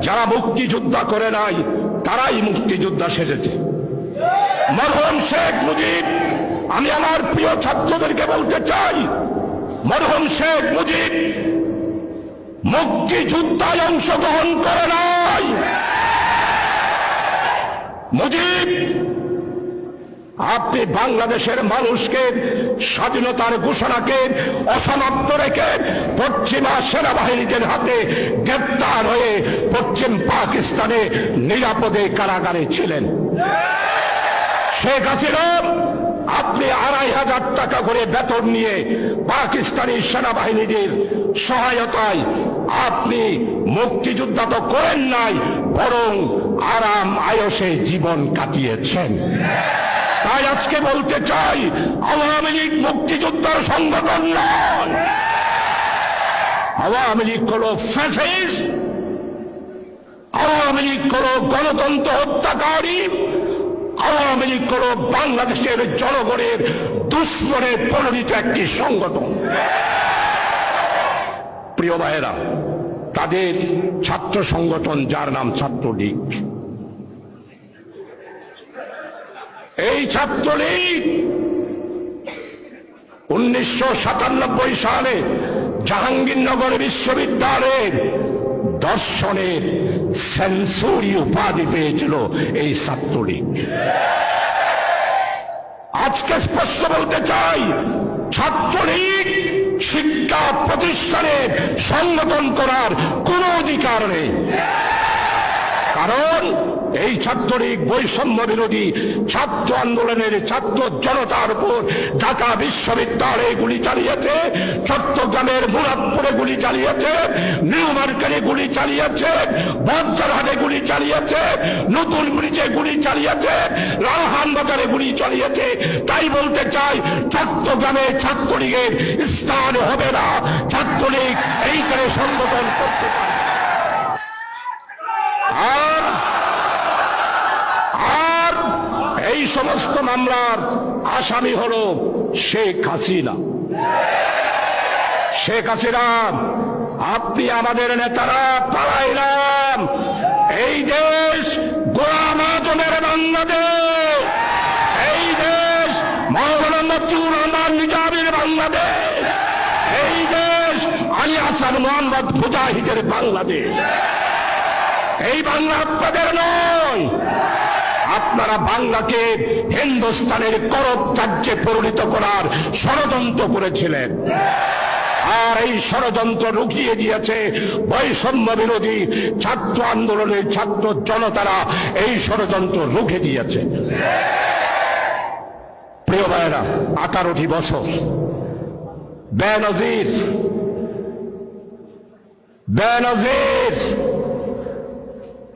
যারা মুক্তিযোদ্ধা করে নাই তারাই মুক্তিযোদ্ধা সেজেছে। মরহুম শেখ মুজিব, আমি আমার প্রিয় ছাত্রদেরকে বলতে চাই, মরহুম শেখ মুজিব মুক্তিযুদ্ধায় অংশগ্রহণ করে নাই। মুজিব, আপনি বাংলাদেশের মানুষকে স্বাধীনতার ঘোষণাকে অসমাপ্ত রেখে পশ্চিমা সেনাবাহিনীদের হাতে গ্রেপ্তার হয়ে পশ্চিম পাকিস্তানে নিরাপদে কারাগারে ছিলেন। শেখ হাসিনা, আপনি ২৫০০ টাকা করে বেতন নিয়ে পাকিস্তানি সেনাবাহিনীদের সহায়তায় আপনি মুক্তিযুদ্ধ তো করেন নাই, বরং আরাম আয়সে জীবন কাটিয়েছেন। তাই আজকে বলতে চাই, আওয়ামী লীগ মুক্তিযোদ্ধার সংগঠন নয়। আওয়ামী লীগ হলো ফ্যাসিস্ট, আওয়ামী লীগ হলো গণতন্ত্র হত্যাকারী, আওয়ামী লীগ হলো বাংলাদেশের জনগণের দুশ্মনে পরিণত একটি সংগঠন। প্রিয় ভাইয়েরা, তাদের ছাত্র সংগঠন যার নাম ছাত্রলীগ, এই ছাত্রলীগ 1997 সালে জাহাঙ্গীরনগর বিশ্ববিদ্যালয়ের দর্শনের সেঞ্চুরি উপাধি পেয়েছিল এই ছাত্রলীগ। আজকে স্পষ্ট বলতে চাই, ছাত্রলীগ শিক্ষা প্রতিষ্ঠানে সংগঠন করার কোন অধিকার নেই। কারণ এই ছাত্রলীগ বৈষম্য বিরোধী ছাত্র আন্দোলনের ছাত্র জনতার উপর ঢাকা বিশ্ববিদ্যালয়ে গুলি চালিয়েছে, চট্টগ্রামের মুরাদপুরে গুলি চালিয়েছে, নিউ মার্কেটে গুলি চালিয়েছে, বজ্রহাটে গুলি চালিয়েছে, নতুন ব্রিজে গুলি চালিয়েছে, রালহান বাজারে গুলি চালিয়েছে। তাই বলতে চাই, চট্টগ্রামে ছাত্রলীগের স্থান হবে না। ছাত্রলীগ এইখানে সংগঠন করতে পারে। আর এই সমস্ত মামলার আসামি হলো শেখ হাসিনা। শেখ হাসিনা, আপনি আমাদের নেতারা পালাইলাম, এই দেশ গোলাম আজমের বাংলাদেশ, এই দেশ মাওলানা মতিউর রহমান নিজামীর বাংলাদেশ, এই দেশ আলী হাসান মোহাম্মদ মুজাহিদের বাংলাদেশ। এই বাংলা আপনাদের নয়। আপনারা বাংলাকে হিন্দুস্তানের করব রাজ্যে পরিণত করার ষড়যন্ত্র করেছিলেন, আর এই ষড়যন্ত্র রুখিয়ে দিয়েছে বৈষম্য বিরোধী ছাত্র আন্দোলনের ছাত্র জনতারা। এই ষড়যন্ত্র রুখে দিয়েছে। প্রিয় ভাইয়েরা, 18টি বছর বেনজির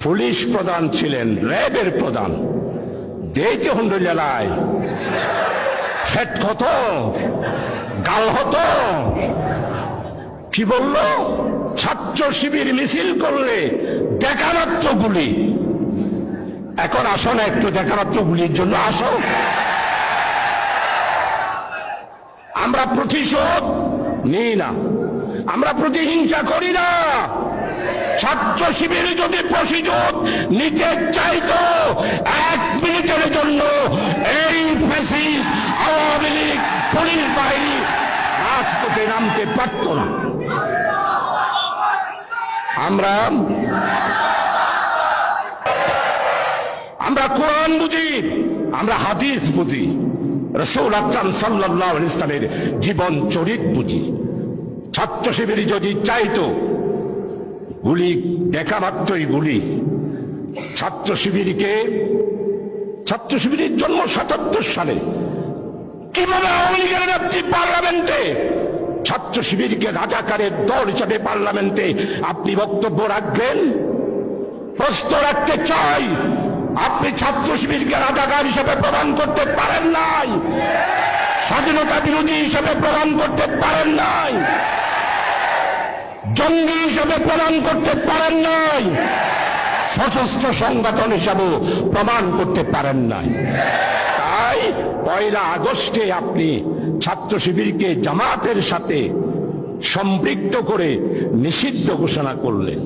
পুলিশ প্রধান ছিলেন, র্যাবের প্রধান। দেইতে হন্ডলায় ফেট কত গাল হতো। কি বলল? ছাত্র শিবির মিছিল করলে দেখা মাত্র গুলি। এখন আসো না, একটু দেখা মাত্র গুলির জন্য আসো। আমরা প্রতিশোধ নিই না, আমরা প্রতিহিংসা করি না। ছাত্র শিবির যদি প্রতিশোধ নিতে চাইতো, 1 মিনিটের জন্য এই ফ্যাসিস্ট আওয়ামী লীগ পুলিশ বাহিনী রাজপথে নামতে পারত না। আমরা কোরআন বুঝি, আমরা হাদিস বুঝি, রাসূল আকরাম সাল্লাল্লাহু আলাইহি ওয়াসাল্লামের জীবন চরিত বুঝি। ছাত্র শিবির যদি চাইতো, গুলি দেখা মাত্রই গুলি। ছাত্র শিবিরের জন্ম 77 সালে। কিভাবে আওয়ামী লীগের নেত্রী পার্লামেন্টে ছাত্র শিবিরকে রাজাকারের দল হিসাবে পার্লামেন্টে আপনি বক্তব্য রাখবেন? প্রশ্ন রাখতে চাই, আপনি ছাত্র শিবিরকে রাজাকার হিসাবে প্রমাণ করতে পারেন নাই, স্বাধীনতা বিরোধী হিসাবে প্রমাণ করতে পারেন নাই, জঙ্গি হিসাবে প্রমাণ করতে পারেন নাই, সশস্ত্র সংগঠন হিসাবে প্রমাণ করতে পারেন নাই। তাই 1 আগস্টে আপনি ছাত্র শিবিরকে জামাতের সাথে সম্পৃক্ত করে নিষিদ্ধ ঘোষণা করলেন।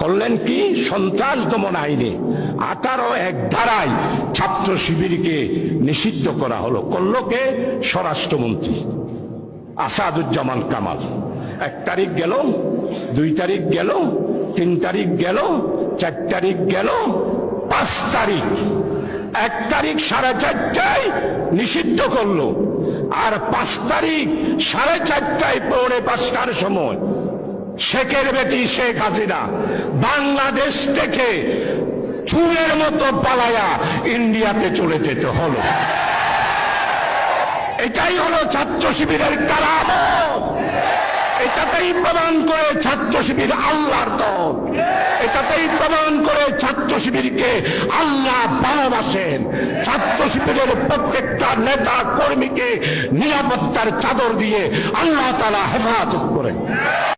করলেন কি? সন্ত্রাস দমন আইনে 18(1) ধারায় ছাত্র শিবিরকে নিষিদ্ধ করা হলো। করলো কে? স্বরাষ্ট্রমন্ত্রী আসাদুজ্জামান কামাল। 1 তারিখ গেল, 2 তারিখ গেল, 3 তারিখ গেল, 4 তারিখ গেল, 5 তারিখ। 1 তারিখ 4:30টায় নিষিদ্ধ করলো, আর 5 তারিখ 4:30টায়, 4:45টার সময় শেখের বেটি শেখ হাসিনা বাংলাদেশ থেকে চুরের মতো পালায়া ইন্ডিয়াতে চলে যেতে হলো। এটাই হলো ছাত্র শিবিরের কারামত। এটাতেই প্রমাণ করে ছাত্র শিবির আল্লাহর দল। এটাতেই প্রমাণ করে ছাত্র শিবিরকে আল্লাহ ভালোবাসেন। ছাত্র শিবিরের প্রত্যেকটা নেতা কর্মীকে নিরাপত্তার চাদর দিয়ে আল্লাহ তাআলা হেফাজত করেন।